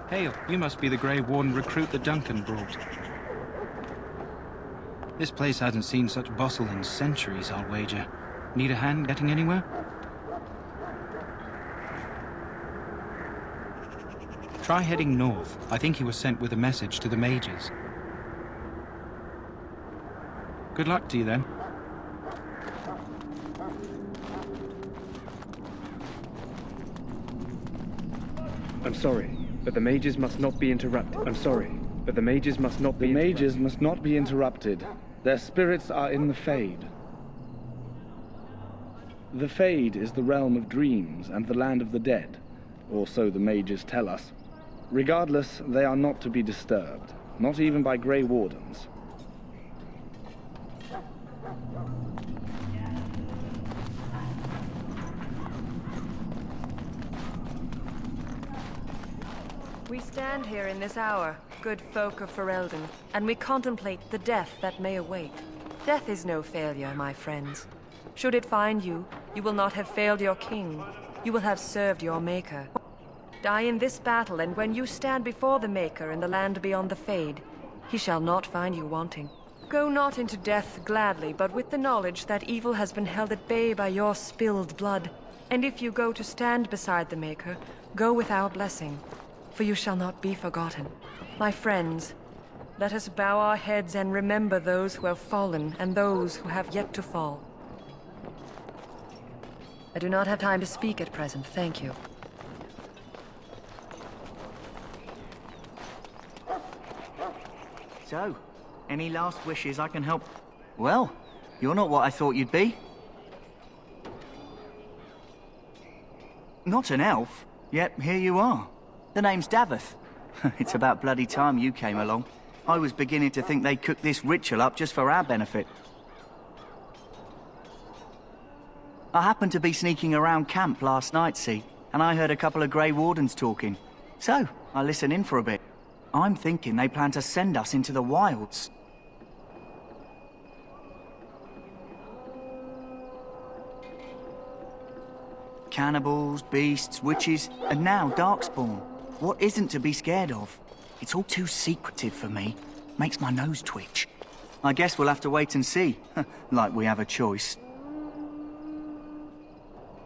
Hail, you must be the Grey Warden recruit that Duncan brought. This place hasn't seen such bustle in centuries, I'll wager. Need a hand getting anywhere? Try heading north. I think he was sent with a message to the mages. Good luck to you then. I'm sorry, but the mages must not be interrupted. I'm sorry, but the mages must not be interrupted. The mages must not be interrupted. Their spirits are in the Fade. The Fade is the realm of dreams and the land of the dead, or so the mages tell us. Regardless, they are not to be disturbed, not even by Grey Wardens. We stand here in this hour, good folk of Ferelden, and we contemplate the death that may await. Death is no failure, my friends. Should it find you, you will not have failed your king. You will have served your maker. Die in this battle, and when you stand before the Maker in the land beyond the Fade, he shall not find you wanting. Go not into death gladly, but with the knowledge that evil has been held at bay by your spilled blood. And if you go to stand beside the Maker, go with our blessing, for you shall not be forgotten. My friends, let us bow our heads and remember those who have fallen and those who have yet to fall. I do not have time to speak at present, thank you. So, any last wishes I can help? Well, you're not what I thought you'd be. Not an elf, yet here you are. The name's Daveth. It's about bloody time you came along. I was beginning to think they'd cooked this ritual up just for our benefit. I happened to be sneaking around camp last night, see, and I heard a couple of Grey Wardens talking. So, I listened in for a bit. I'm thinking they plan to send us into the wilds. Cannibals, beasts, witches, and now Darkspawn. What isn't to be scared of? It's all too secretive for me. Makes my nose twitch. I guess we'll have to wait and see. Like we have a choice.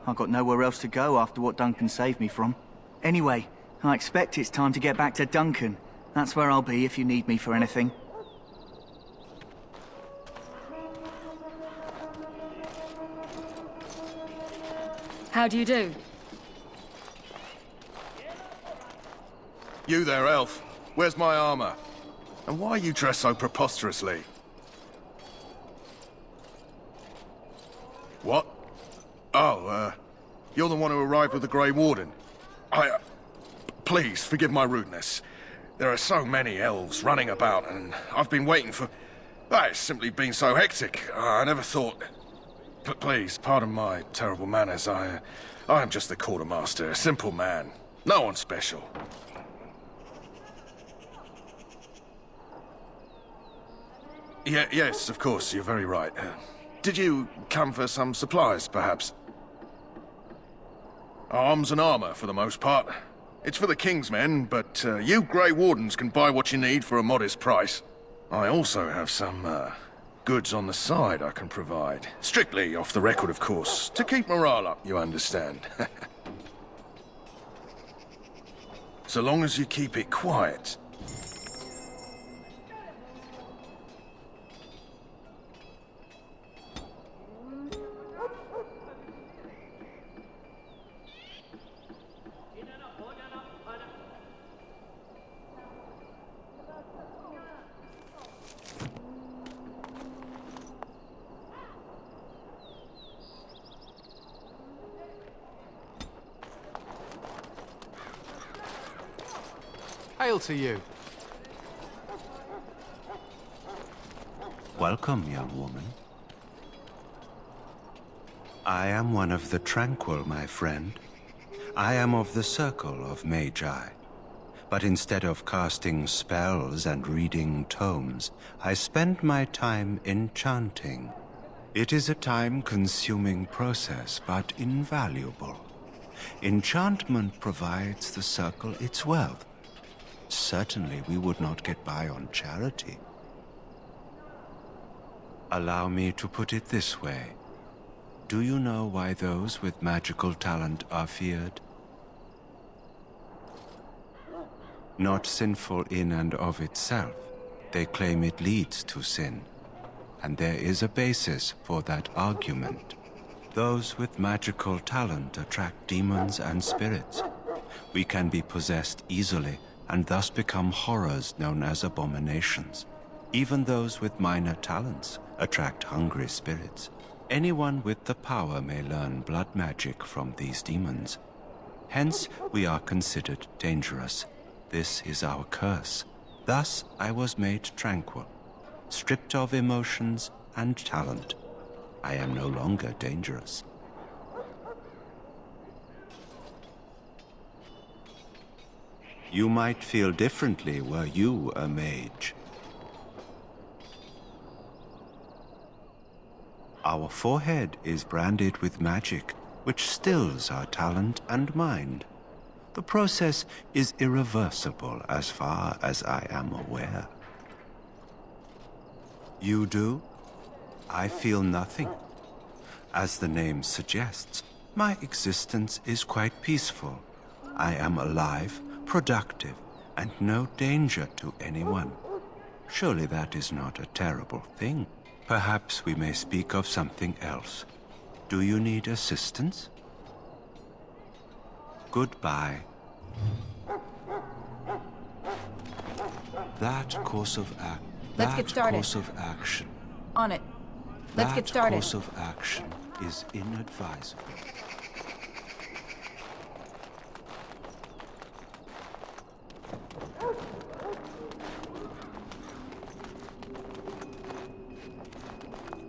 I've got nowhere else to go after what Duncan saved me from. Anyway, I expect it's time to get back to Duncan. That's where I'll be if you need me for anything. How do you do? You there, elf. Where's my armor? And why are you dressed so preposterously? What? Oh, you're the one who arrived with the Grey Warden. Please, forgive my rudeness. There are so many elves running about, and I've been waiting for... It's simply been so hectic. I never thought... Please, pardon my terrible manners. I am just the quartermaster, a simple man. No one special. Yes, of course, you're very right. Did you come for some supplies, perhaps? Arms and armor, for the most part. It's for the King's men, but you Grey Wardens can buy what you need for a modest price. I also have some goods on the side I can provide. Strictly off the record, of course. To keep morale up, you understand. So long as you keep it quiet. Hail to you. Welcome, young woman. I am one of the Tranquil, my friend. I am of the Circle of Magi. But instead of casting spells and reading tomes, I spend my time enchanting. It is a time-consuming process, but invaluable. Enchantment provides the Circle its wealth. certainly we would not get by on charity. Allow me to put it this way. Do you know why those with magical talent are feared? Not sinful in and of itself. They claim it leads to sin. And there is a basis for that argument. Those with magical talent attract demons and spirits. We can be possessed easily and thus become horrors known as abominations. Even those with minor talents attract hungry spirits. Anyone with the power may learn blood magic from these demons. Hence, we are considered dangerous. This is our curse. Thus, I was made tranquil, stripped of emotions and talent. I am no longer dangerous. You might feel differently were you a mage. Our forehead is branded with magic, which stills our talent and mind. The process is irreversible as far as I am aware. You do? I feel nothing. As the name suggests, my existence is quite peaceful. I am alive, productive, and no danger to anyone. Surely that is not a terrible thing. Perhaps we may speak of something else. Do you need assistance? Goodbye. That course of Let's get started. course of action. On it. Let's get started. That course of action is inadvisable.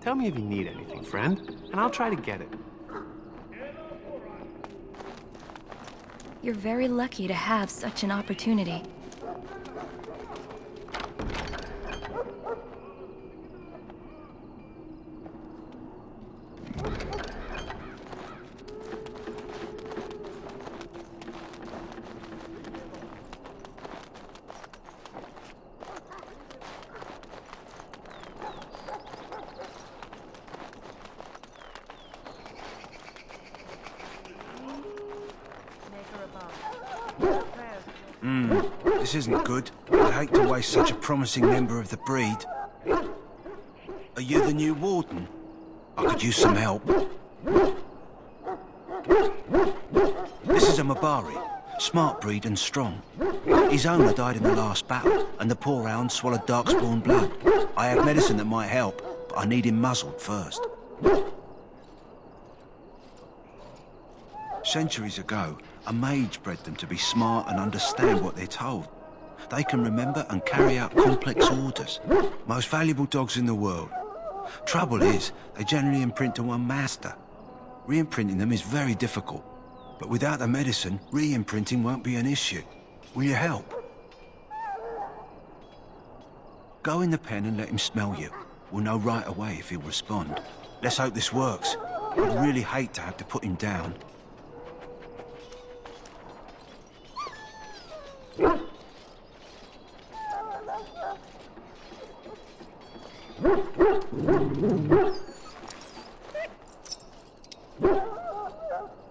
Tell me if you need anything, friend, and I'll try to get it. You're very lucky to have such an opportunity. This isn't good. I hate to waste such a promising member of the breed. Are you the new warden? I could use some help. This is a Mabari. Smart breed and strong. His owner died in the last battle, and the poor hound swallowed darkspawn blood. I have medicine that might help, but I need him muzzled first. Centuries ago, a mage bred them to be smart and understand what they're told. They can remember and carry out complex orders. Most valuable dogs in the world. Trouble is, they generally imprint to one master. Re-imprinting them is very difficult. But without the medicine, re-imprinting won't be an issue. Will you help? Go in the pen and let him smell you. We'll know right away if he'll respond. Let's hope this works. I'd really hate to have to put him down.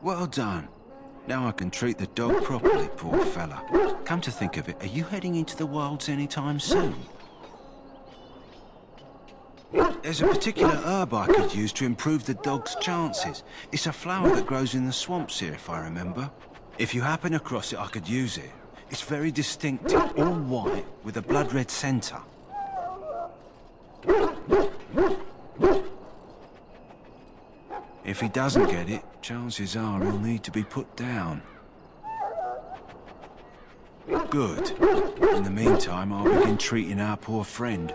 Well done. Now I can treat the dog properly, poor fella. Come to think of it, are you heading into the wilds anytime soon? There's a particular herb I could use to improve the dog's chances. It's a flower that grows in the swamps here, if I remember. If you happen across it, I could use it. It's very distinctive, all white, with a blood-red centre. If he doesn't get it, chances are he'll need to be put down. Good. In the meantime, I'll begin treating our poor friend.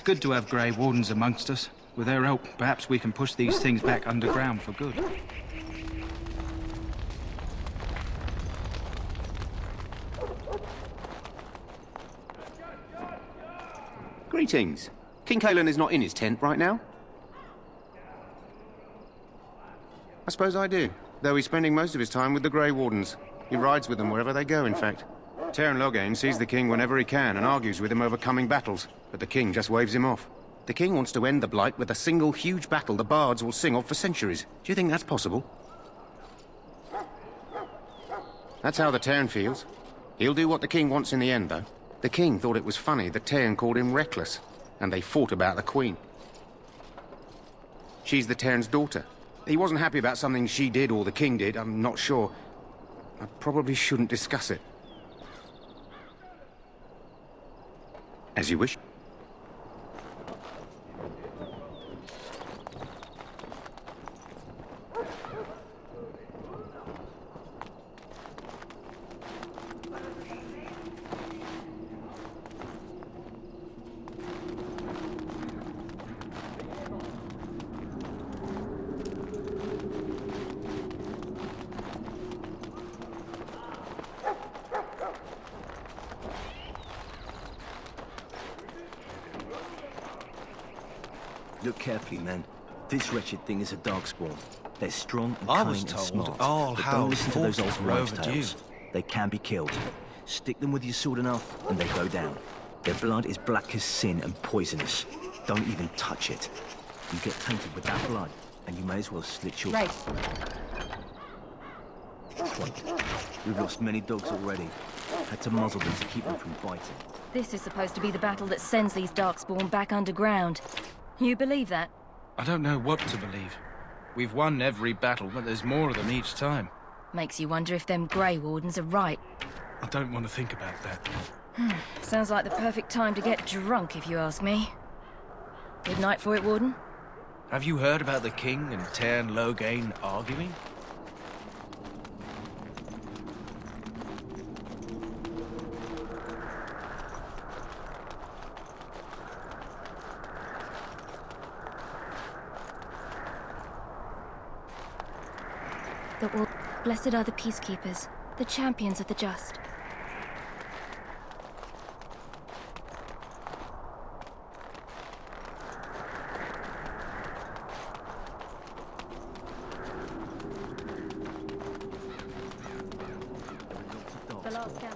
good to have Grey Wardens amongst us. With their help, perhaps we can push these things back underground for good. Greetings. King Cailan is not in his tent right now? I suppose I do, though he's spending most of his time with the Grey Wardens. He rides with them wherever they go, in fact. Teyrn Loghain sees the king whenever he can and argues with him over coming battles, but the king just waves him off. The king wants to end the Blight with a single huge battle the bards will sing of for centuries. Do you think that's possible? That's how the Teyrn feels. He'll do what the king wants in the end, though. The king thought it was funny that Teyrn called him reckless, and they fought about the queen. She's the Teyrn's daughter. He wasn't happy about something she did or the king did, I'm not sure. I probably shouldn't discuss it. As you wish. Look carefully, man. This wretched thing is a darkspawn. They're strong and I was cunning and told smart. all But hounds don't listen to those old were wives' overdue. tales. They can be killed. Stick them with your sword enough, and they go down. Their blood is black as sin and poisonous. Don't even touch it. You get tainted with that blood, and you may as well slit your... Right. We've lost many dogs already. Had to muzzle them to keep them from biting. This is supposed to be the battle that sends these Darkspawn back underground. You believe that? I don't know what to believe. We've won every battle, but there's more of them each time. Makes you wonder if them Grey Wardens are right. I don't want to think about that. Sounds like the perfect time to get drunk, if you ask me. Good night for it, Warden. Have you heard about the king and Teyrn Loghain arguing? Blessed are the peacekeepers, the champions of the just.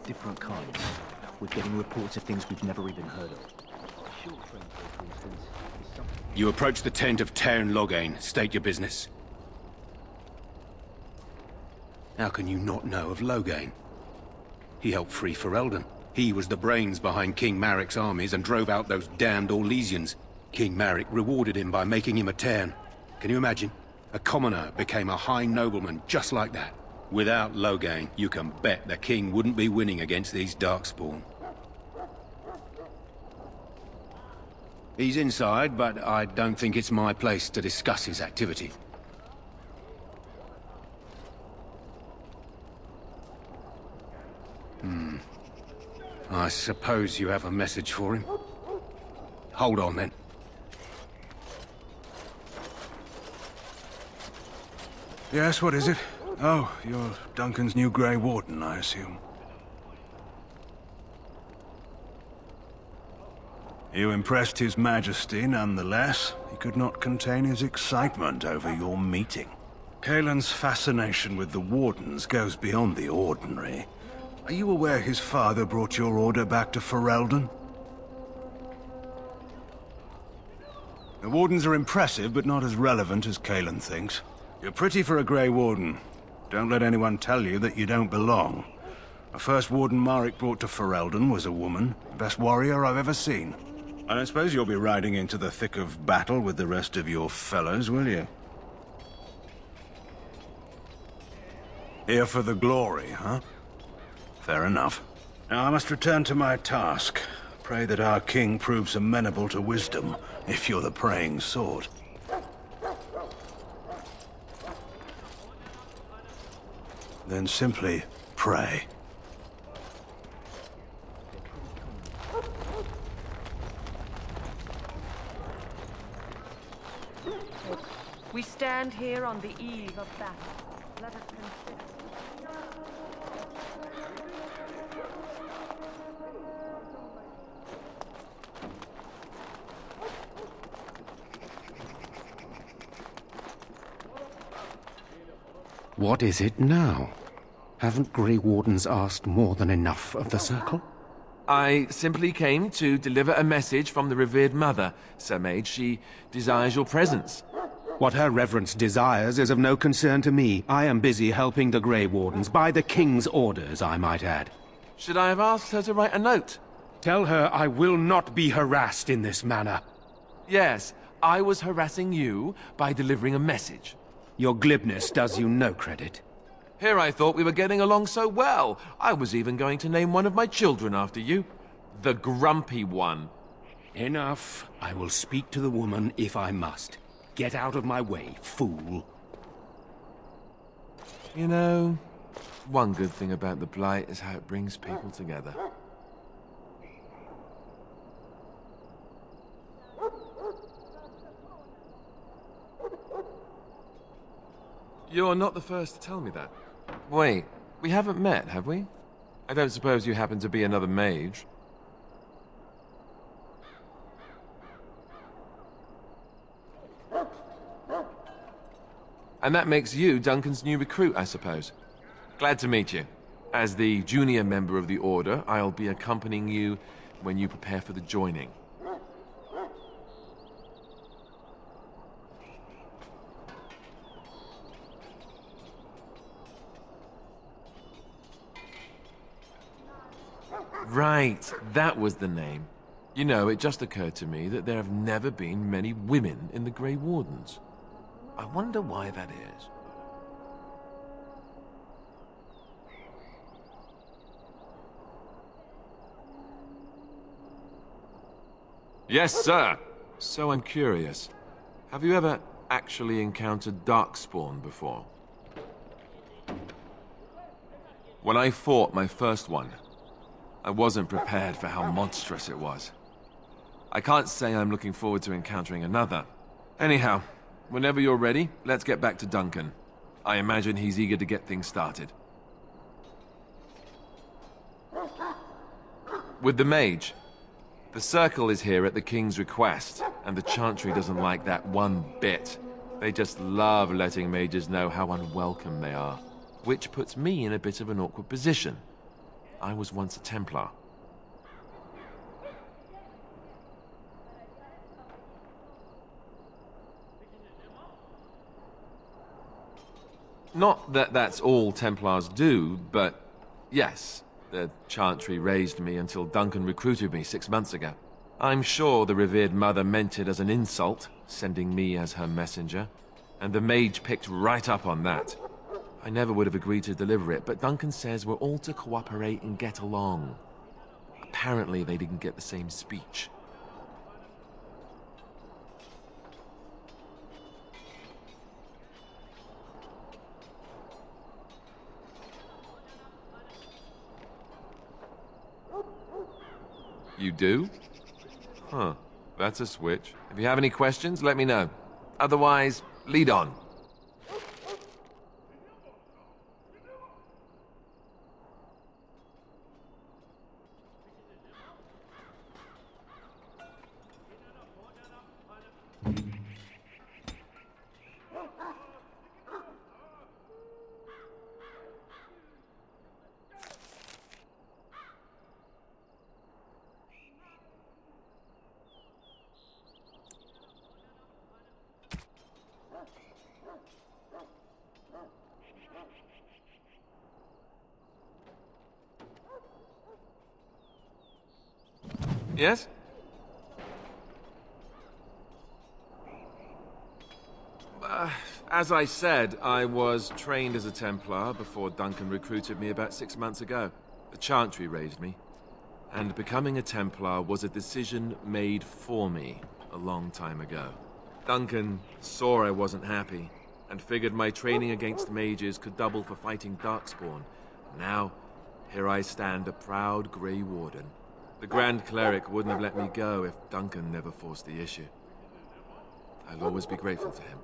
Different kinds. We're getting reports of things we've never even heard of. You approach the tent of Teyrn Loghain. State your business. How can you not know of Loghain? He helped free Ferelden. He was the brains behind King Maric's armies and drove out those damned Orlesians. King Maric rewarded him by making him a Teyrn. Can you imagine? A commoner became a high nobleman just like that. Without Loghain, you can bet the king wouldn't be winning against these Darkspawn. He's inside, but I don't think it's my place to discuss his activity. I suppose you have a message for him. Hold on, then. Yes, what is it? Oh, you're Duncan's new Grey Warden, I assume. You impressed His Majesty, nonetheless. He could not contain his excitement over your meeting. Cailan's fascination with the Wardens goes beyond the ordinary. Are you aware his father brought your order back to Ferelden? The Wardens are impressive, but not as relevant as Cailan thinks. You're pretty for a Grey Warden. Don't let anyone tell you that you don't belong. The first Warden Maric brought to Ferelden was a woman. Best warrior I've ever seen. I don't suppose you'll be riding into the thick of battle with the rest of your fellows, will you? Here for the glory, huh? Fair enough. Now I must return to my task. Pray that our king proves amenable to wisdom, if you're the praying sword. Then simply pray. We stand here on the eve of battle. Let us consider. What is it now? Haven't Grey Wardens asked more than enough of the Circle? I simply came to deliver a message from the revered mother, Sir Mage. She desires your presence. What her reverence desires is of no concern to me. I am busy helping the Grey Wardens, by the King's orders, I might add. Should I have asked her to write a note? Tell her I will not be harassed in this manner. Yes, I was harassing you by delivering a message. Your glibness does you no credit. Here I thought we were getting along so well. I was even going to name one of my children after you. The Grumpy One. Enough. I will speak to the woman if I must. Get out of my way, fool. You know, one good thing about the Blight is how it brings people together. You're not the first to tell me that. Wait, we haven't met, have we? I don't suppose you happen to be another mage. And that makes you Duncan's new recruit, I suppose. Glad to meet you. As the junior member of the Order, I'll be accompanying you when you prepare for the joining. Right, that was the name. You know, it just occurred to me that there have never been many women in the Grey Wardens. I wonder why that is. Yes, sir! So I'm curious. Have you ever actually encountered Darkspawn before? When I fought my first one, I wasn't prepared for how monstrous it was. I can't say I'm looking forward to encountering another. Anyhow, whenever you're ready, let's get back to Duncan. I imagine he's eager to get things started. With the mage, the Circle is here at the King's request, and the Chantry doesn't like that one bit. They just love letting mages know how unwelcome they are, which puts me in a bit of an awkward position. I was once a Templar. Not that that's all Templars do, but yes, the Chantry raised me until Duncan recruited me 6 months ago. I'm sure the revered mother meant it as an insult, sending me as her messenger, and the mage picked right up on that. I never would have agreed to deliver it, but Duncan says we're all to cooperate and get along. Apparently they didn't get the same speech. You do? Huh. That's a switch. If you have any questions, let me know. Otherwise, lead on. Yes? As I said, I was trained as a Templar before Duncan recruited me about 6 months ago. The Chantry raised me. And becoming a Templar was a decision made for me a long time ago. Duncan saw I wasn't happy, and figured my training against mages could double for fighting Darkspawn. Now, here I stand, a proud Grey Warden. The Grand Cleric wouldn't have let me go if Duncan never forced the issue. I'll always be grateful to him.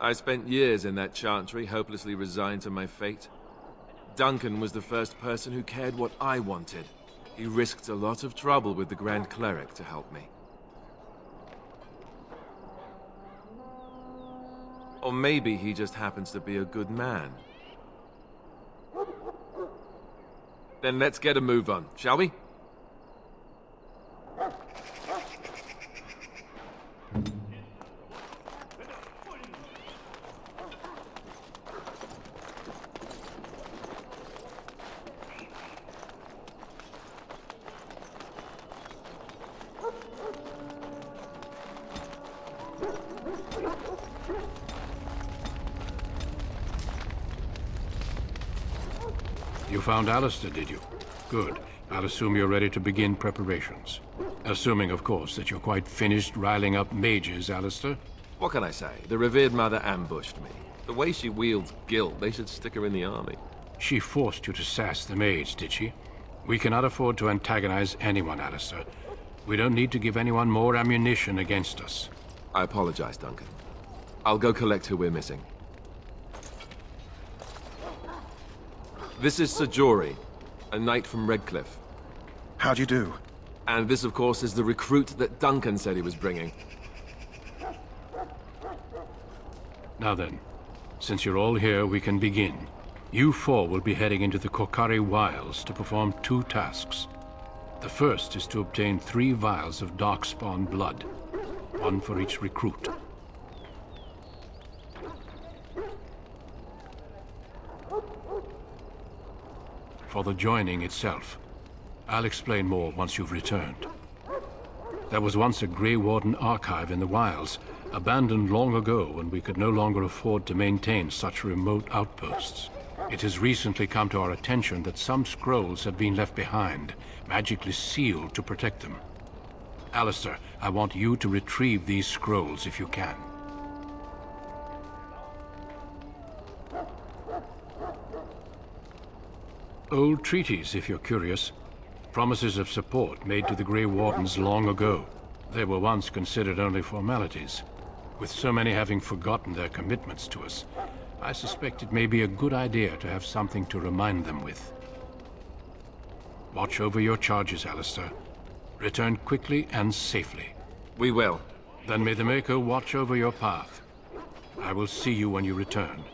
I spent years in that chantry, hopelessly resigned to my fate. Duncan was the first person who cared what I wanted. He risked a lot of trouble with the Grand Cleric to help me. Or maybe he just happens to be a good man. Then let's get a move on, shall we? You found Alistair, did you? Good. I'll assume you're ready to begin preparations. Assuming, of course, that you're quite finished riling up mages, Alistair. What can I say? The revered mother ambushed me. The way she wields guilt, they should stick her in the army. She forced you to sass the mage, did she? We cannot afford to antagonize anyone, Alistair. We don't need to give anyone more ammunition against us. I apologize, Duncan. I'll go collect who we're missing. This is Sir Jory, a knight from Redcliffe. How do you do? And this, of course, is the recruit that Duncan said he was bringing. Now then, since you're all here, we can begin. You four will be heading into the Korcari Wilds to perform 2 tasks. The first is to obtain 3 vials of Darkspawn blood, 1 for each recruit. For the joining itself, I'll explain more once you've returned. There was once a Grey Warden archive in the wilds, abandoned long ago when we could no longer afford to maintain such remote outposts. It has recently come to our attention that some scrolls have been left behind, magically sealed to protect them. Alistair, I want you to retrieve these scrolls if you can. Old treaties, if you're curious. Promises of support made to the Grey Wardens long ago. They were once considered only formalities. With so many having forgotten their commitments to us, I suspect it may be a good idea to have something to remind them with. Watch over your charges, Alistair. Return quickly and safely. We will. Then may the Maker watch over your path. I will see you when you return.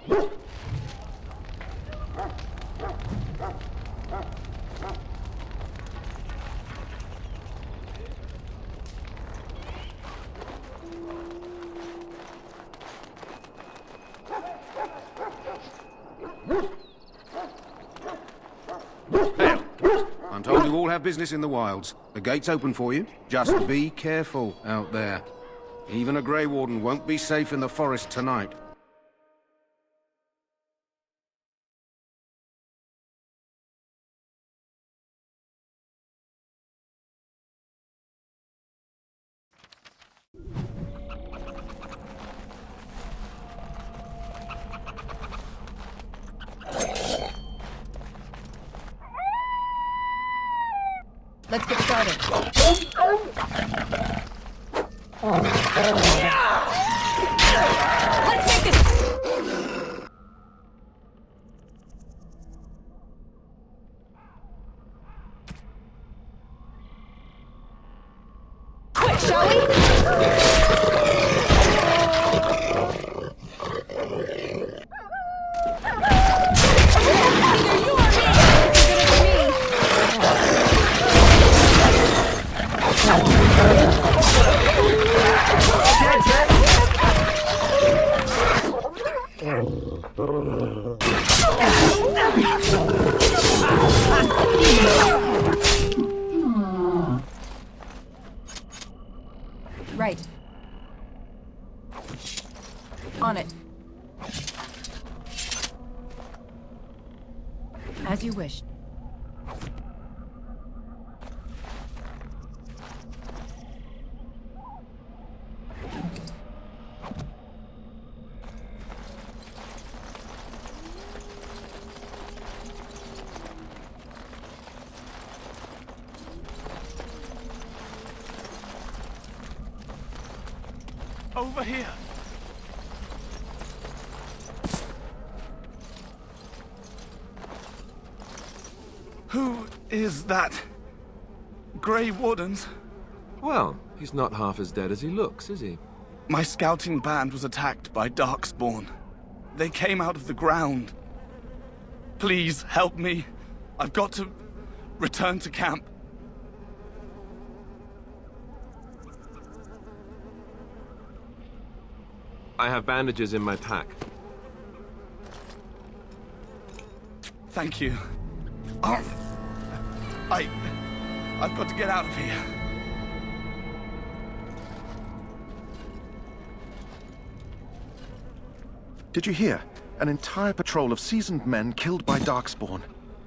I'm told you all have business in the wilds. The gate's open for you. Just be careful out there. Even a Grey Warden won't be safe in the forest tonight. Let's get started. Let's make this... Quick, shall we? Right. On it. As you wish. Over here! Who is that? Grey Wardens? Well, he's not half as dead as he looks, is he? My scouting band was attacked by Darkspawn. They came out of the ground. Please, help me. I've got to return to camp. I have bandages in my pack. Thank you. I've got to get out of here. Did you hear? An entire patrol of seasoned men killed by Darkspawn.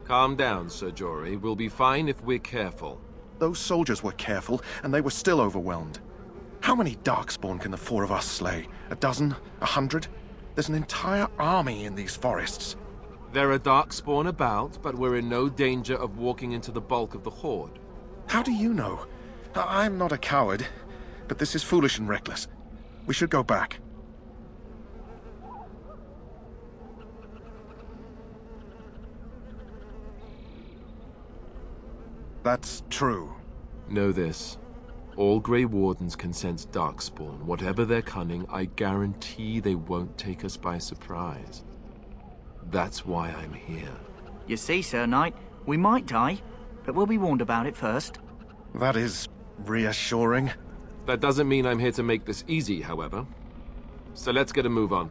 Calm down, Sir Jory. We'll be fine if we're careful. Those soldiers were careful, and they were still overwhelmed. How many Darkspawn can the four of us slay? A dozen? 100? There's an entire army in these forests. There are Darkspawn about, but we're in no danger of walking into the bulk of the Horde. How do you know? I'm not a coward, but this is foolish and reckless. We should go back. That's true. Know this. All Grey Wardens can sense Darkspawn. Whatever their cunning, I guarantee they won't take us by surprise. That's why I'm here. You see, Sir Knight, we might die, but we'll be warned about it first. That is reassuring. That doesn't mean I'm here to make this easy, however. So let's get a move on.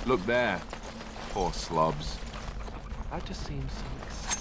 Look there. Poor slobs. That just seems so excessive.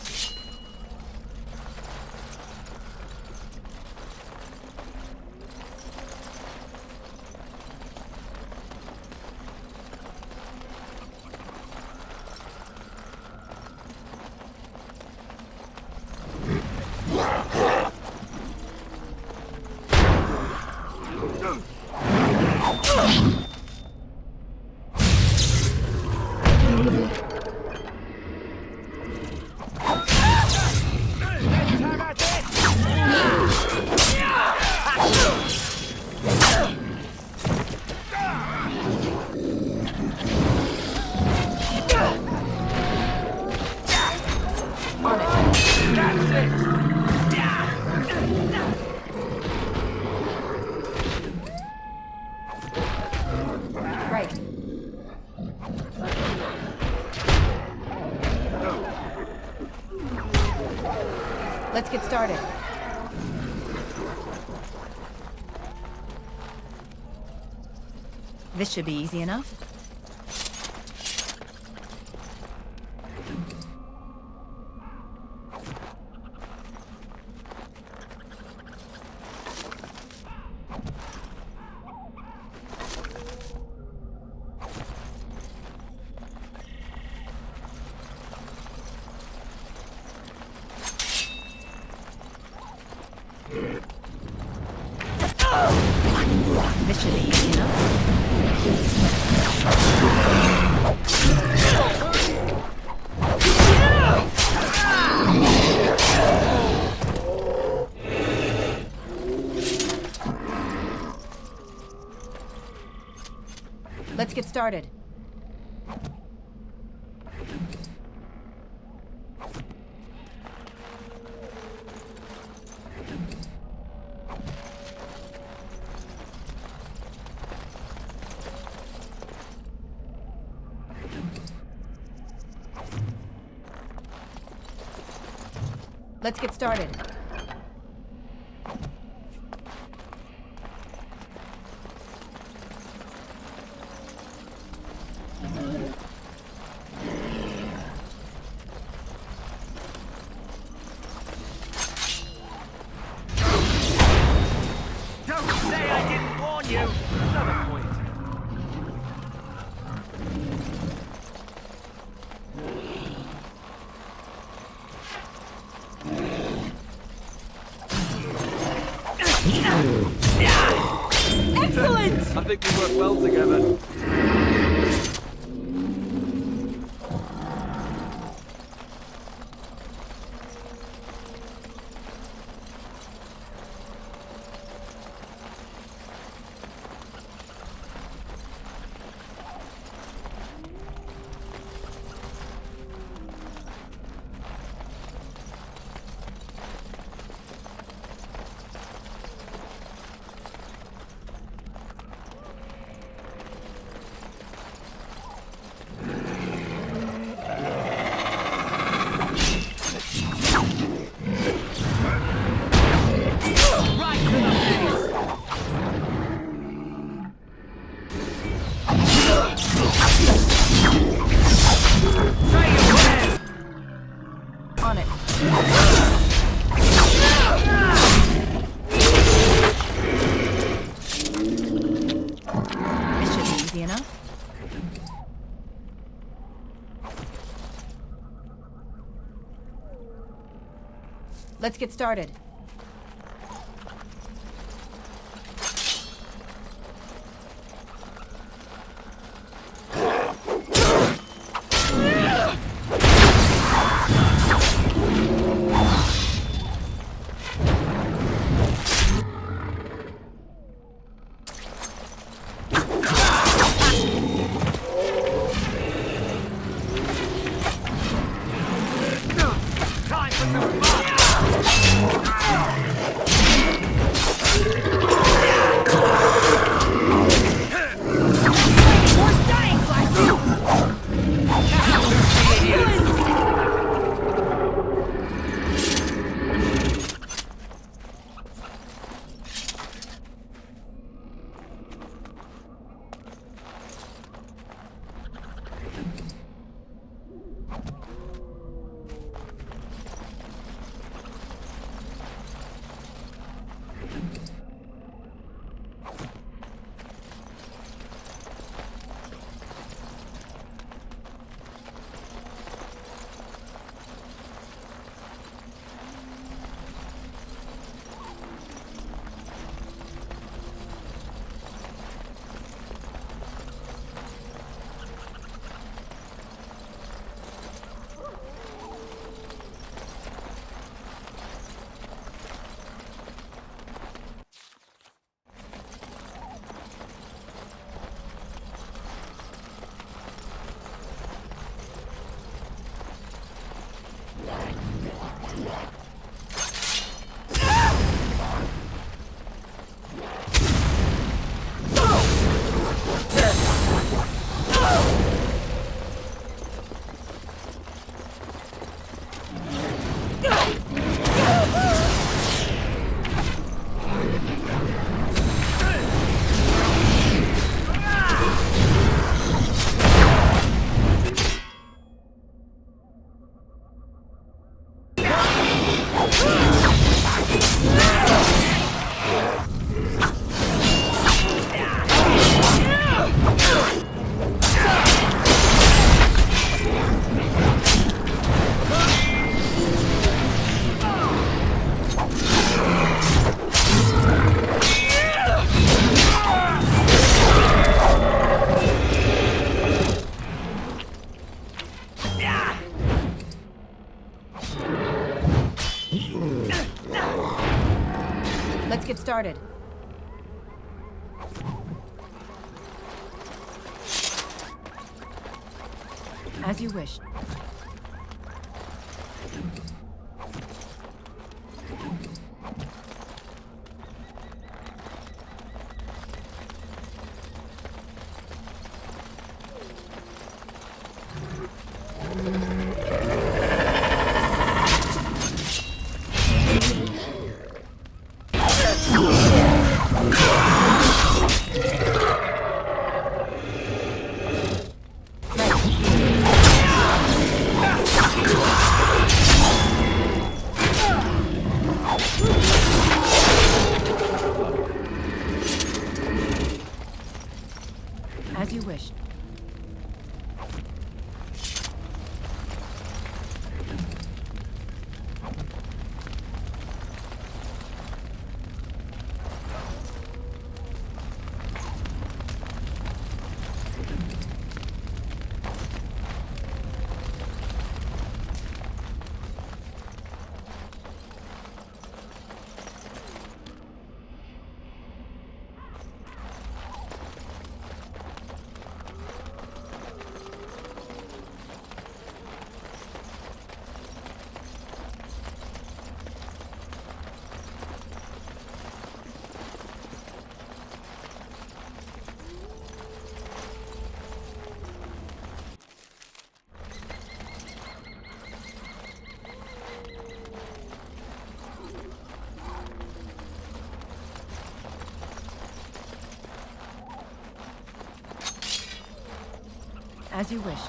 Let's get started. This should be easy enough. This should be easy enough. Let's get started. Let's get started. Don't say I didn't warn you! Another point. Excellent! I think we work well together. On it. This should be easy enough. Let's get started. Time for some fun! Let's get started. As you wish. As you wish. As you wish.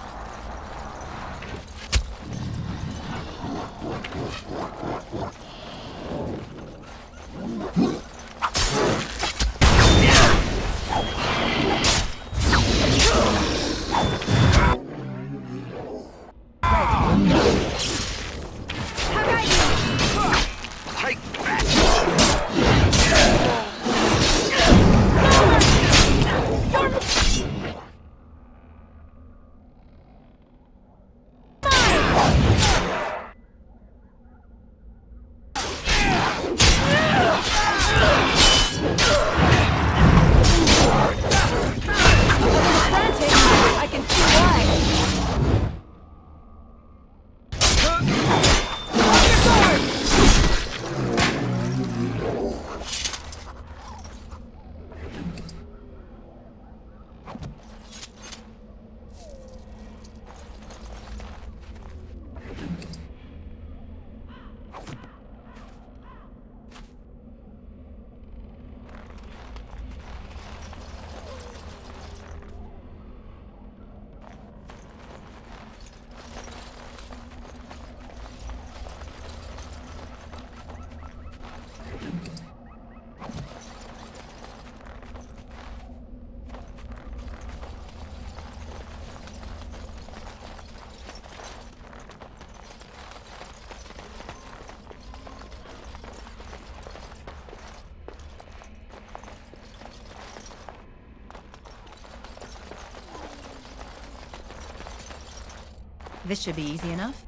This should be easy enough.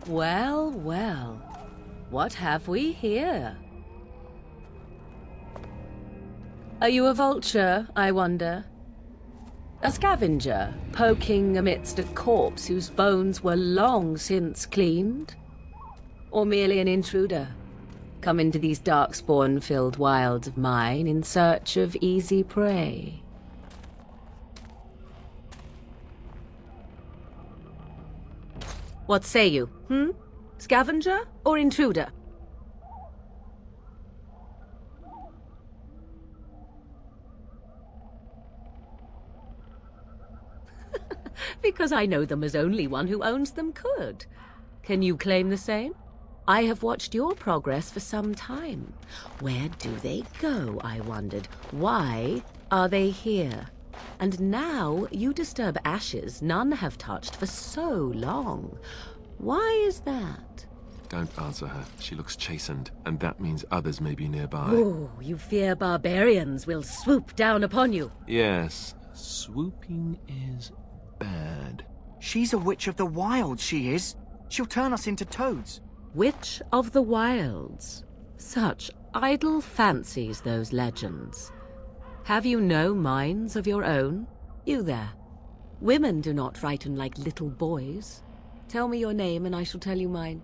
Well, well. What have we here? Are you a vulture, I wonder? A scavenger, poking amidst a corpse whose bones were long since cleaned? Or merely an intruder, come into these darkspawn-filled wilds of mine in search of easy prey? What say you, Scavenger or intruder? Because I know them as only one who owns them could. Can you claim the same? I have watched your progress for some time. Where do they go, I wondered? Why are they here? And now you disturb ashes none have touched for so long. Why is that? Don't answer her. She looks chastened, and that means others may be nearby. Oh, you fear barbarians will swoop down upon you. Yes, swooping is bad. She's a witch of the wilds, she is. She'll turn us into toads. Witch of the wilds. Such idle fancies, those legends. Have you no minds of your own? You there. Women do not frighten like little boys. Tell me your name and I shall tell you mine.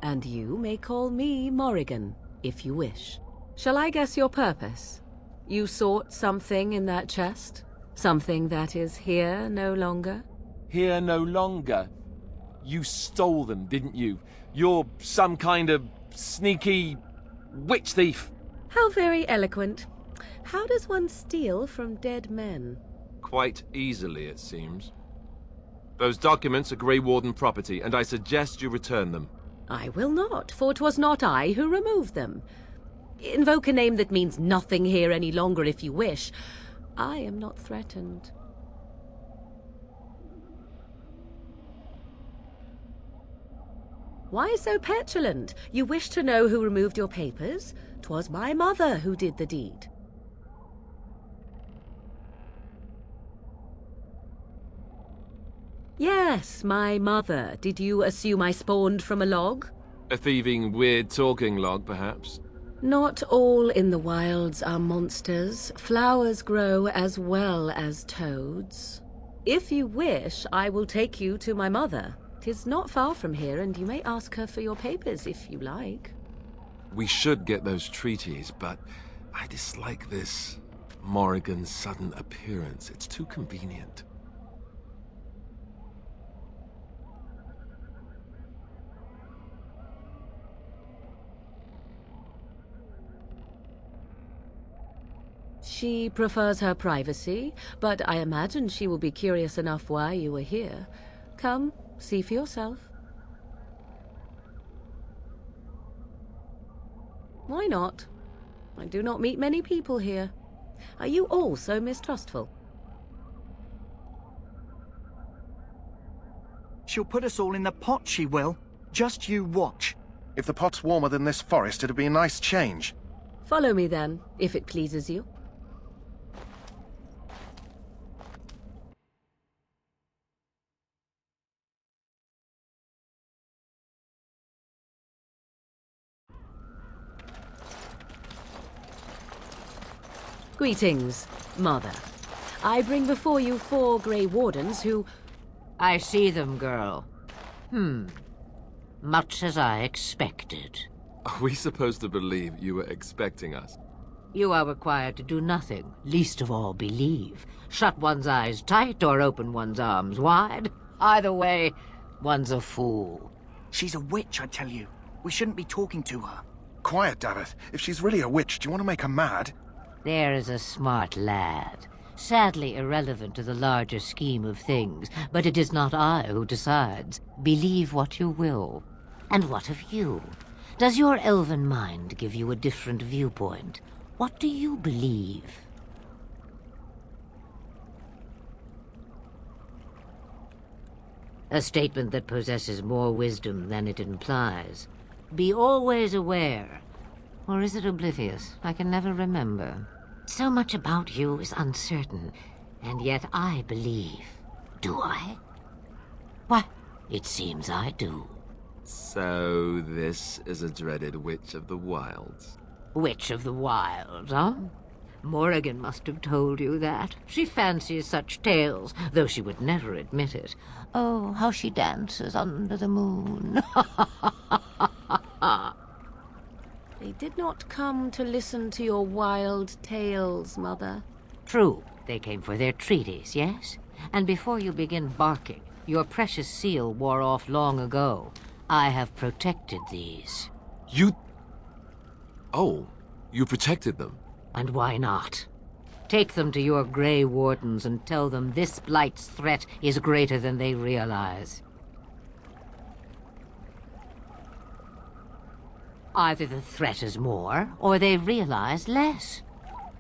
And you may call me Morrigan, if you wish. Shall I guess your purpose? You sought something in that chest? Something that is here no longer? Here no longer? You stole them, didn't you? You're some kind of sneaky witch thief. How very eloquent. How does one steal from dead men? Quite easily, it seems. Those documents are Grey Warden property, and I suggest you return them. I will not, for 'twas not I who removed them. Invoke a name that means nothing here any longer if you wish. I am not threatened. Why so petulant? You wish to know who removed your papers? 'Twas my mother who did the deed. Yes, my mother. Did you assume I spawned from a log? A thieving, weird-talking log, perhaps? Not all in the wilds are monsters. Flowers grow as well as toads. If you wish, I will take you to my mother. 'Tis not far from here, and you may ask her for your papers if you like. We should get those treaties, but I dislike this Morrigan's sudden appearance. It's too convenient. She prefers her privacy, but I imagine she will be curious enough why you are here. Come, see for yourself. Why not? I do not meet many people here. Are you all so mistrustful? She'll put us all in the pot, she will. Just you watch. If the pot's warmer than this forest, it'd be a nice change. Follow me then, if it pleases you. Greetings, Mother. I bring before you 4 Grey Wardens who... I see them, girl. Much as I expected. Are we supposed to believe you were expecting us? You are required to do nothing, least of all believe. Shut one's eyes tight or open one's arms wide. Either way, one's a fool. She's a witch, I tell you. We shouldn't be talking to her. Quiet, Davith. If she's really a witch, do you want to make her mad? There is a smart lad. Sadly irrelevant to the larger scheme of things, but it is not I who decides. Believe what you will. And what of you? Does your elven mind give you a different viewpoint? What do you believe? A statement that possesses more wisdom than it implies. Be always aware. Or is it oblivious? I can never remember. So much about you is uncertain, and yet I believe. Do I? Why, it seems I do. So this is a dreaded Witch of the Wilds. Witch of the Wilds, huh? Morrigan must have told you that. She fancies such tales, though she would never admit it. Oh, how she dances under the moon. They did not come to listen to your wild tales, Mother. True, they came for their treaties, yes? And before you begin barking, your precious seal wore off long ago. I have protected these. You... Oh, you protected them? And why not? Take them to your Grey Wardens and tell them this Blight's threat is greater than they realize. Either the threat is more, or they realize less.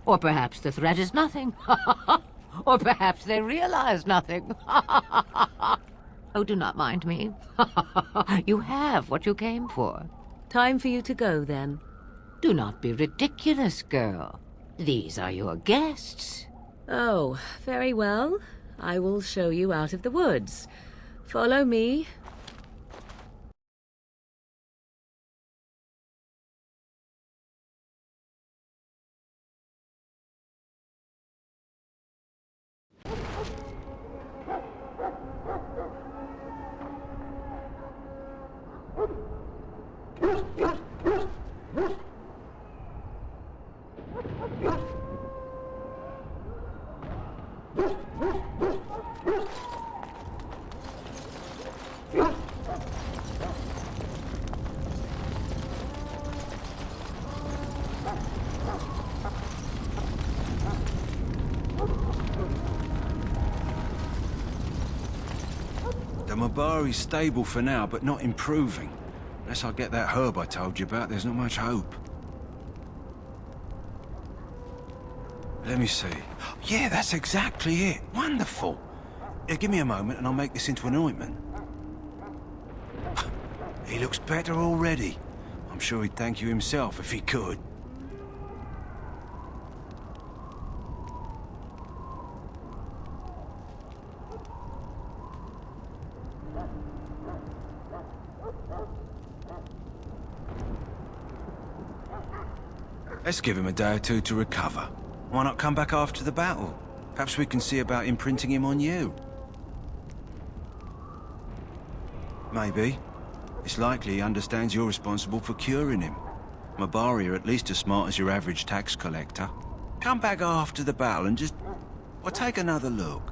Or perhaps the threat is nothing. Or perhaps they realize nothing. Oh, do not mind me. You have what you came for. Time for you to go, then. Do not be ridiculous, girl. These are your guests. Oh, very well. I will show you out of the woods. Follow me. The Mabari's stable for now, but not improving. Unless I get that herb I told you about, there's not much hope. Let me see. Yeah, that's exactly it. Wonderful. Give me a moment and I'll make this into an ointment. He looks better already. I'm sure he'd thank you himself if he could. Let's give him a day or two to recover. Why not come back after the battle? Perhaps we can see about imprinting him on you. Maybe. It's likely he understands you're responsible for curing him. Mabari are at least as smart as your average tax collector. Come back after the battle and just... well, take another look.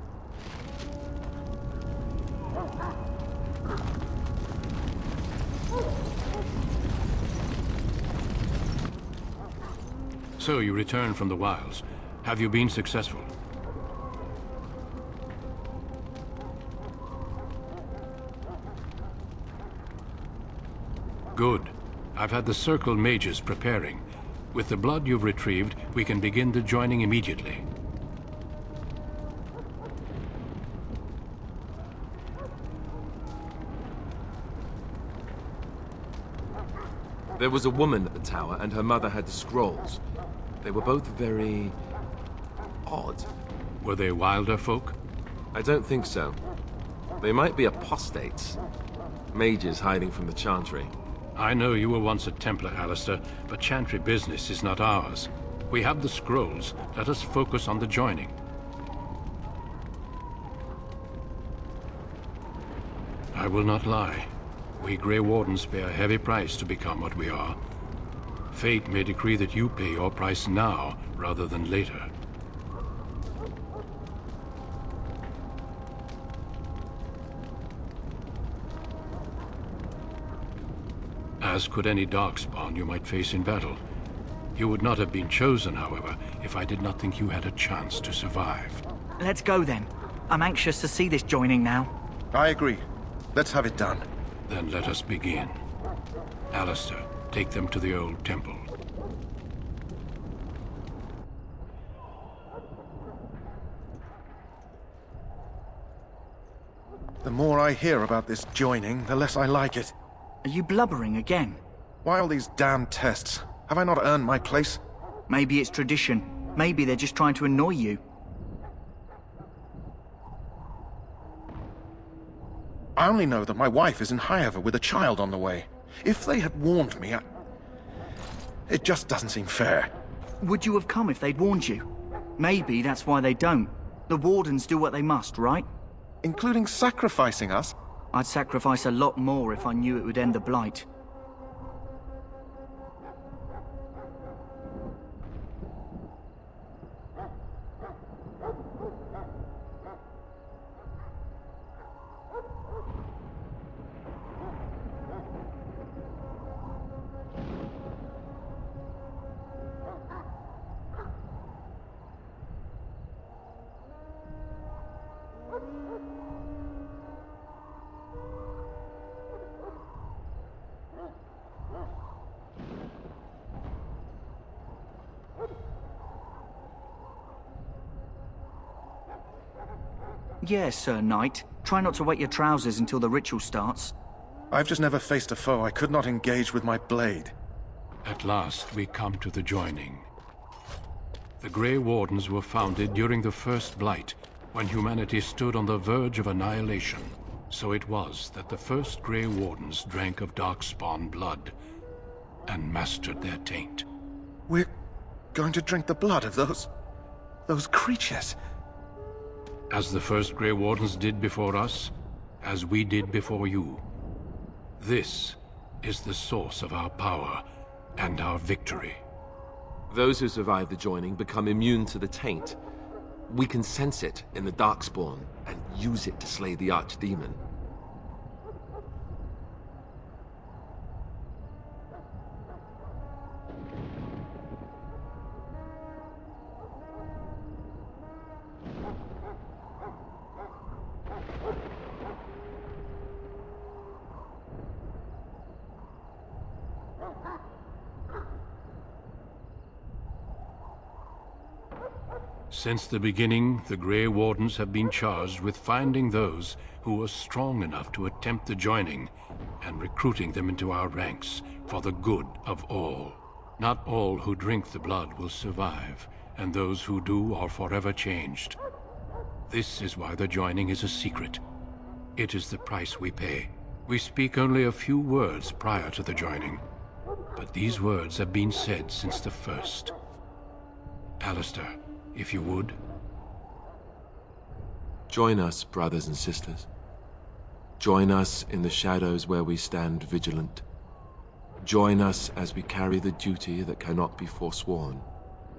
So you returned from the wilds. Have you been successful? Good. I've had the Circle mages preparing. With the blood you've retrieved, we can begin the joining immediately. There was a woman at the tower, and her mother had the scrolls. They were both very... odd. Were they wilder folk? I don't think so. They might be apostates. Mages hiding from the Chantry. I know you were once a Templar, Alistair, but Chantry business is not ours. We have the scrolls. Let us focus on the joining. I will not lie. We Grey Wardens pay a heavy price to become what we are. Fate may decree that you pay your price now, rather than later. As could any Darkspawn you might face in battle. You would not have been chosen, however, if I did not think you had a chance to survive. Let's go then. I'm anxious to see this joining now. I agree. Let's have it done. Then let us begin. Alistair, take them to the old temple. The more I hear about this joining, the less I like it. Are you blubbering again? Why all these damn tests? Have I not earned my place? Maybe it's tradition. Maybe they're just trying to annoy you. I only know that my wife is in Highever with a child on the way. If they had warned me, it just doesn't seem fair. Would you have come if they'd warned you? Maybe that's why they don't. The Wardens do what they must, right? Including sacrificing us? I'd sacrifice a lot more if I knew it would end the Blight. Yes, Sir Knight. Try not to wet your trousers until the ritual starts. I've just never faced a foe I could not engage with my blade. At last, we come to the joining. The Grey Wardens were founded during the First Blight, when humanity stood on the verge of annihilation. So it was that the first Grey Wardens drank of Darkspawn blood and mastered their taint. We're going to drink the blood of those creatures. As the first Grey Wardens did before us, as we did before you. This is the source of our power and our victory. Those who survive the joining become immune to the taint. We can sense it in the Darkspawn and use it to slay the Archdemon. Since the beginning, the Grey Wardens have been charged with finding those who were strong enough to attempt the joining and recruiting them into our ranks for the good of all. Not all who drink the blood will survive, and those who do are forever changed. This is why the joining is a secret. It is the price we pay. We speak only a few words prior to the joining, but these words have been said since the first. Alistair, if you would. Join us, brothers and sisters. Join us in the shadows where we stand vigilant. Join us as we carry the duty that cannot be forsworn.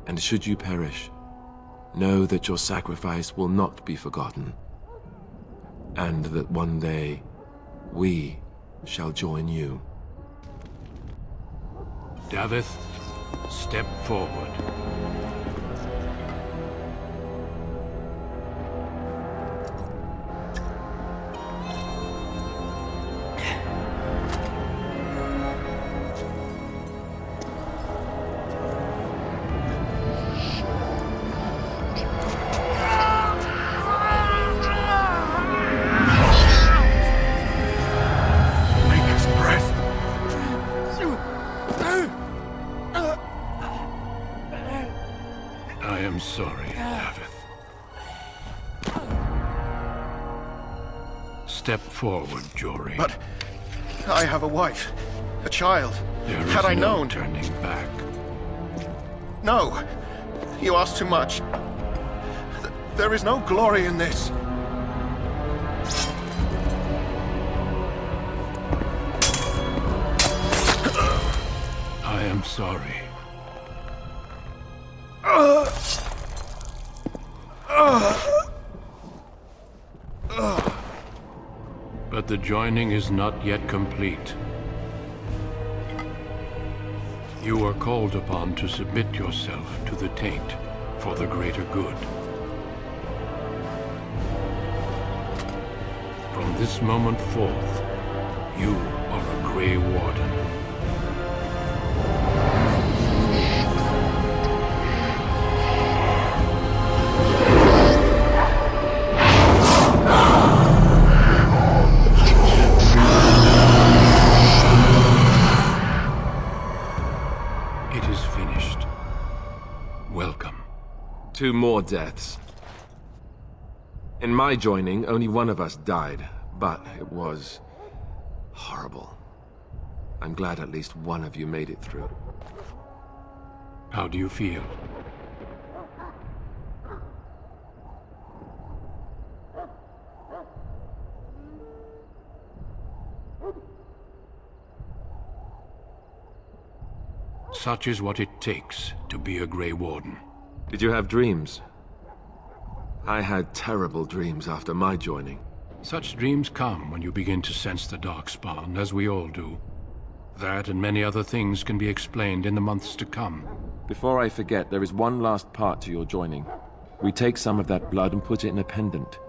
And should you perish, know that your sacrifice will not be forgotten, and that one day we shall join you. Davith, step forward. Step forward, Jory. But I have a wife, a child. There is Had I no known... turning back. No! You ask too much. There is no glory in this. am sorry. But the joining is not yet complete. You are called upon to submit yourself to the taint for the greater good. From this moment forth, you are a Grey Warden. It is finished. Welcome. 2 more deaths. In my joining, only one of us died, but it was horrible. I'm glad at least one of you made it through. How do you feel? Such is what it takes to be a Grey Warden. Did you have dreams? I had terrible dreams after my joining. Such dreams come when you begin to sense the Darkspawn, as we all do. That and many other things can be explained in the months to come. Before I forget, there is one last part to your joining. We take some of that blood and put it in a pendant.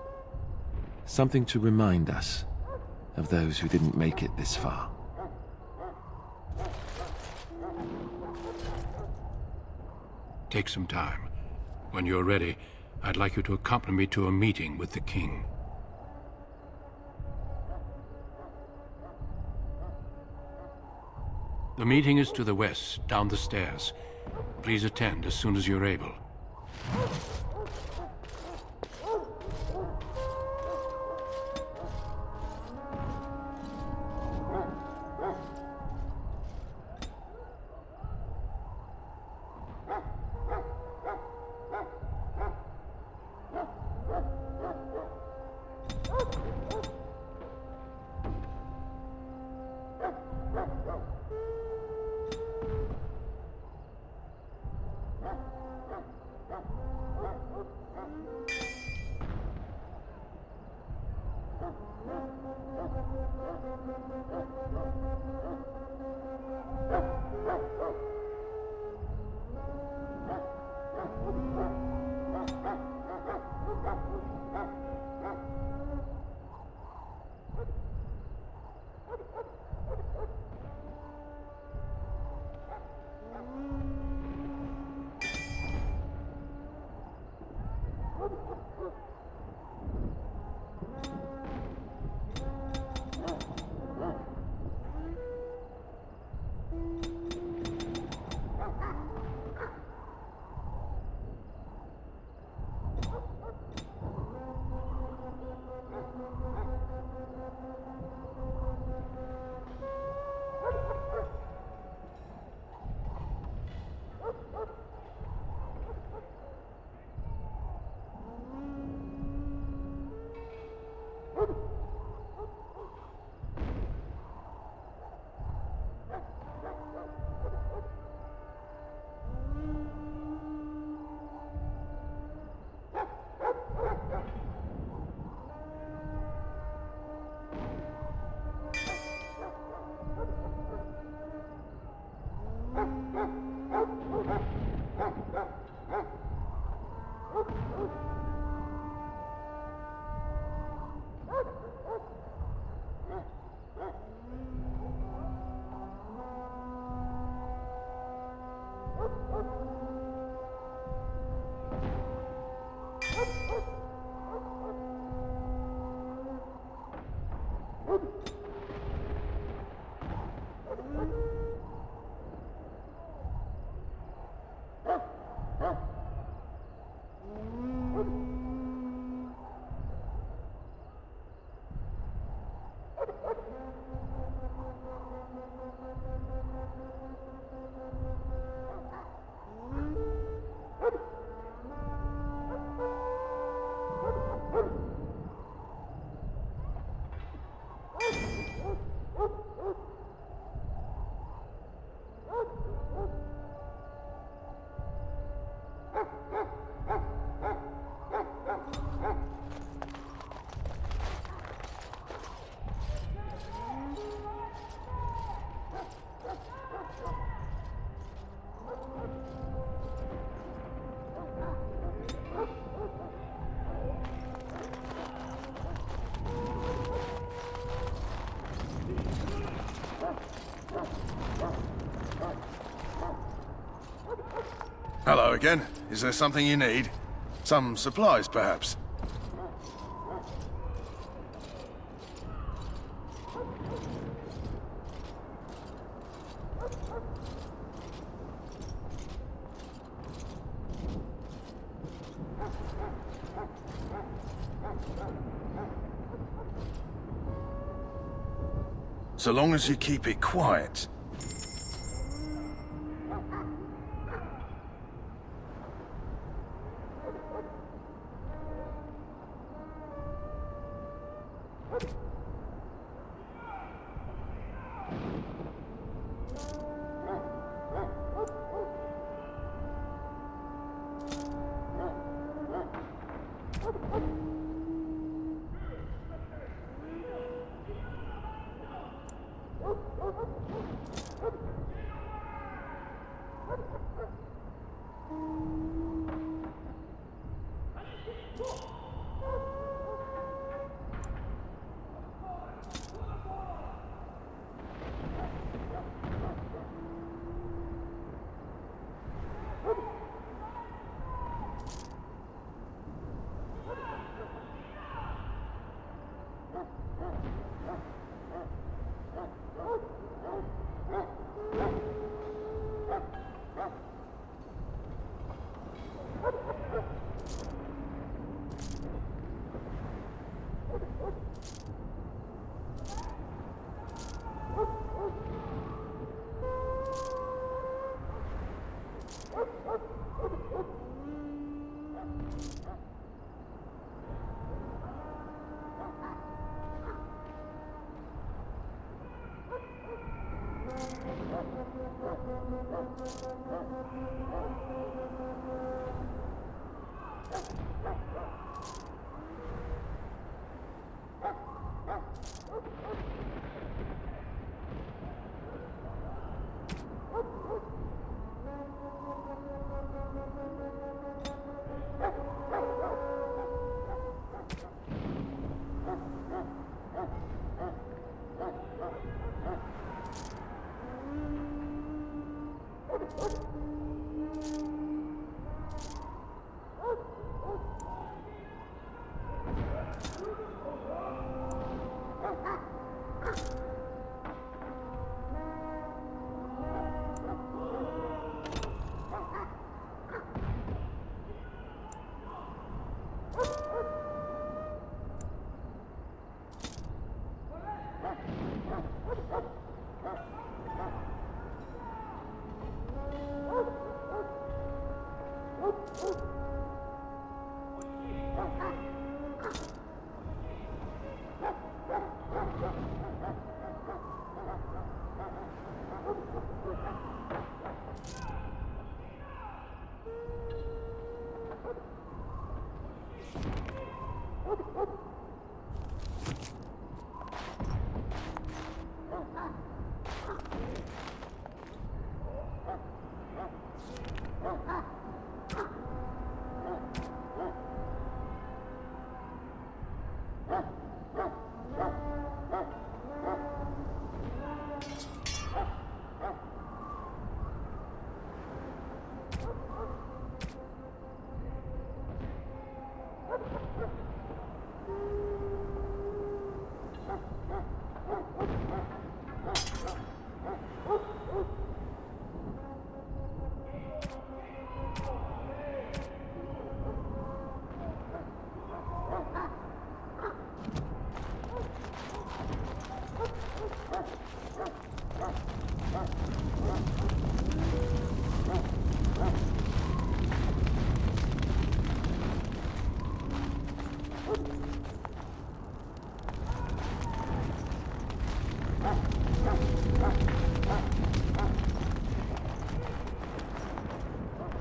Something to remind us of those who didn't make it this far. Take some time. When you're ready, I'd like you to accompany me to a meeting with the king. The meeting is to the west, down the stairs. Please attend as soon as you're able. Hello again. Is there something you need? Some supplies, perhaps? So long as you keep it quiet.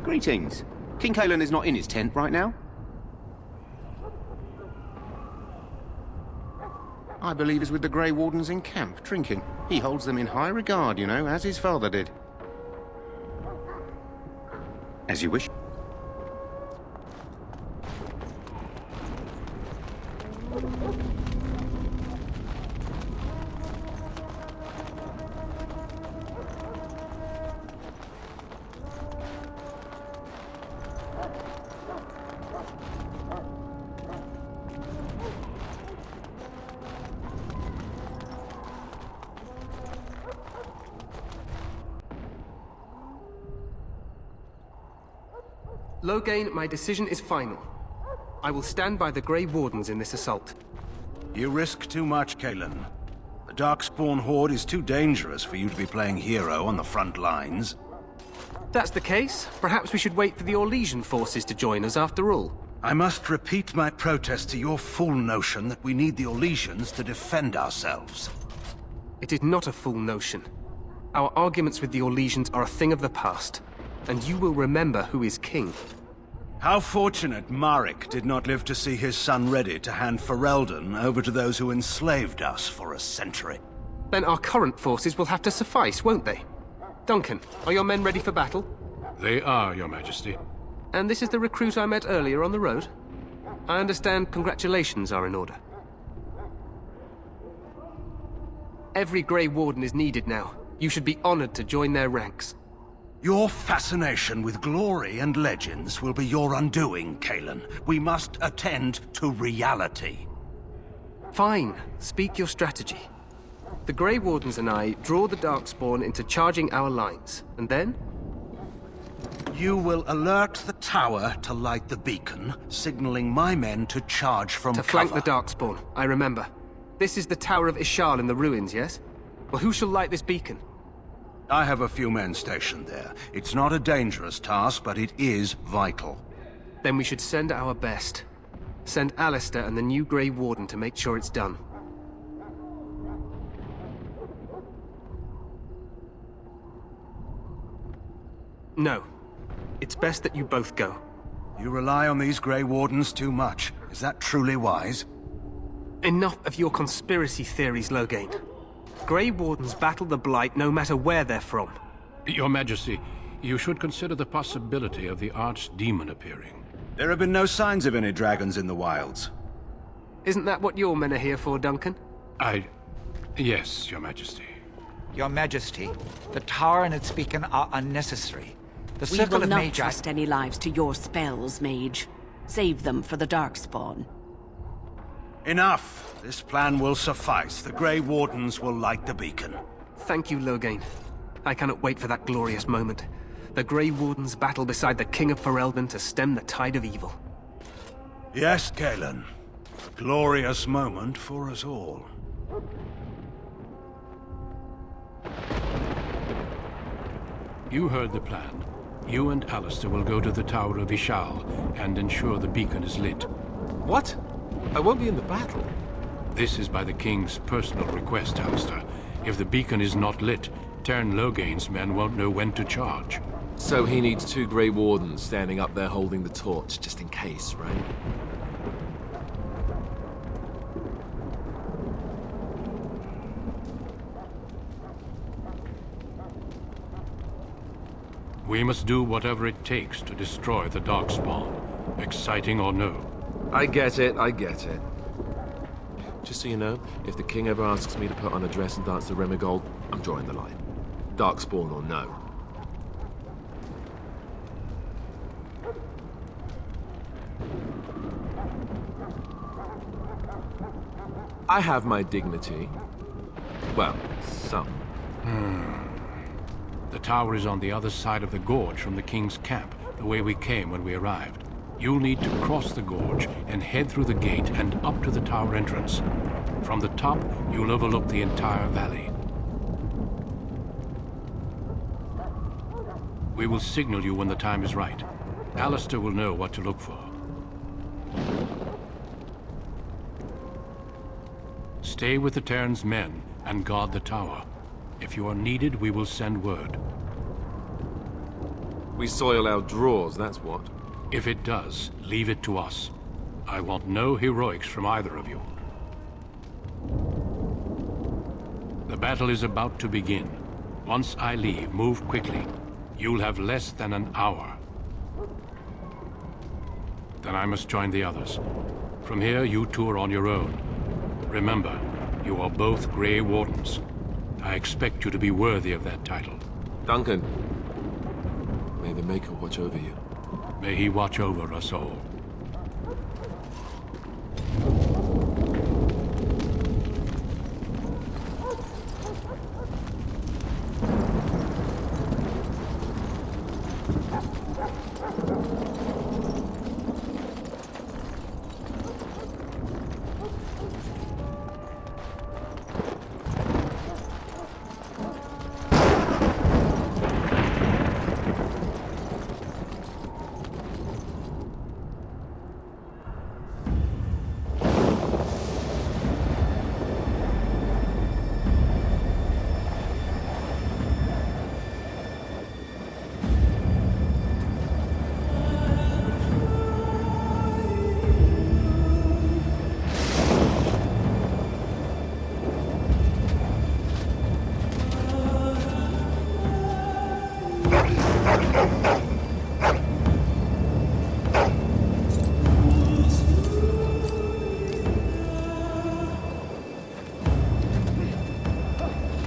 Greetings. King Cailan is not in his tent right now. I believe he's with the Grey Wardens in camp, drinking. He holds them in high regard, you know, as his father did. As you wish. Loghain, my decision is final. I will stand by the Grey Wardens in this assault. You risk too much, Cailan. The Darkspawn Horde is too dangerous for you to be playing hero on the front lines. That's the case. Perhaps we should wait for the Orlesian forces to join us after all. I must repeat my protest to your fool notion that we need the Orlesians to defend ourselves. It is not a fool notion. Our arguments with the Orlesians are a thing of the past, and you will remember who is king. How fortunate Marek did not live to see his son ready to hand Ferelden over to those who enslaved us for a century. Then our current forces will have to suffice, won't they? Duncan, are your men ready for battle? They are, Your Majesty. And this is the recruit I met earlier on the road? I understand congratulations are in order. Every Grey Warden is needed now. You should be honored to join their ranks. Your fascination with glory and legends will be your undoing, Cailan. We must attend to reality. Fine. Speak your strategy. The Grey Wardens and I draw the Darkspawn into charging our lines, and then? You will alert the tower to light the beacon, signaling my men to charge from cover. To flank the Darkspawn, I remember. This is the Tower of Ishal in the ruins, yes? Well, who shall light this beacon? I have a few men stationed there. It's not a dangerous task, but it is vital. Then we should send our best. Send Alistair and the new Grey Warden to make sure it's done. No. It's best that you both go. You rely on these Grey Wardens too much. Is that truly wise? Enough of your conspiracy theories, Loghain. Grey Wardens battle the Blight no matter where they're from. Your Majesty, you should consider the possibility of the Archdemon appearing. There have been no signs of any dragons in the wilds. Isn't that what your men are here for, Duncan? Yes, Your Majesty. Your Majesty, the tower and its beacon are unnecessary. The We Circle will of not Magi... trust any lives to your spells, Mage. Save them for the Darkspawn. Enough! This plan will suffice. The Grey Wardens will light the beacon. Thank you, Loghain. I cannot wait for that glorious moment. The Grey Wardens battle beside the King of Ferelden to stem the tide of evil. Yes, Cailan. A glorious moment for us all. You heard the plan. You and Alistair will go to the Tower of Ishal and ensure the beacon is lit. What? I won't be in the battle. This is by the King's personal request, Alistair. If the beacon is not lit, Tern Loghain's men won't know when to charge. So he needs 2 Grey Wardens standing up there holding the torch, just in case, right? We must do whatever it takes to destroy the Darkspawn, exciting or no. I get it, I get it. Just so you know, if the King ever asks me to put on a dress and dance to Remigold, I'm drawing the line. Darkspawn or no. I have my dignity. Well, some. The tower is on the other side of the gorge from the King's camp, the way we came when we arrived. You'll need to cross the gorge and head through the gate and up to the tower entrance. From the top, you'll overlook the entire valley. We will signal you when the time is right. Alistair will know what to look for. Stay with the Terran's men and guard the tower. If you are needed, we will send word. We soil our drawers, that's what. If it does, leave it to us. I want no heroics from either of you. The battle is about to begin. Once I leave, move quickly. You'll have less than an hour. Then I must join the others. From here, you two are on your own. Remember, you are both Grey Wardens. I expect you to be worthy of that title. Duncan, may the Maker watch over you. May he watch over us all.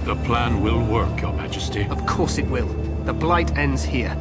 The plan will work, Your Majesty. Of course it will. The Blight ends here.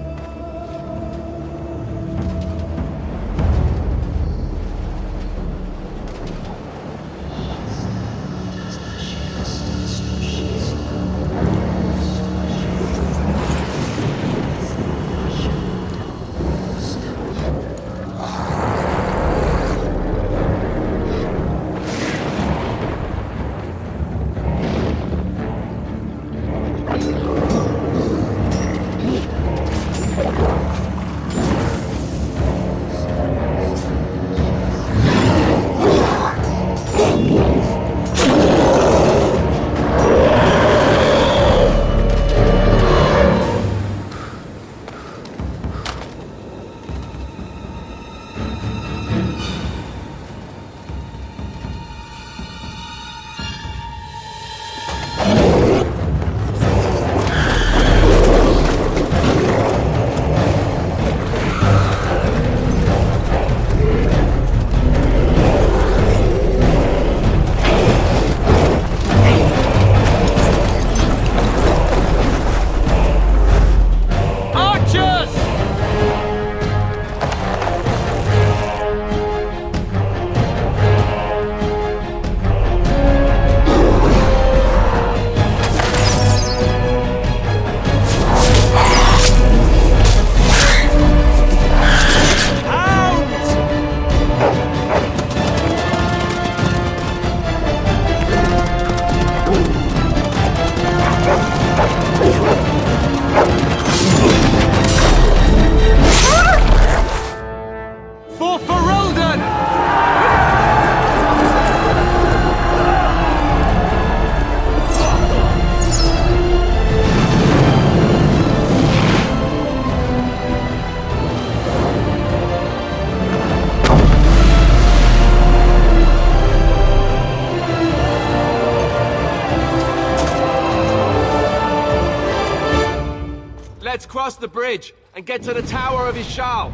Let's cross the bridge and get to the Tower of Ishal.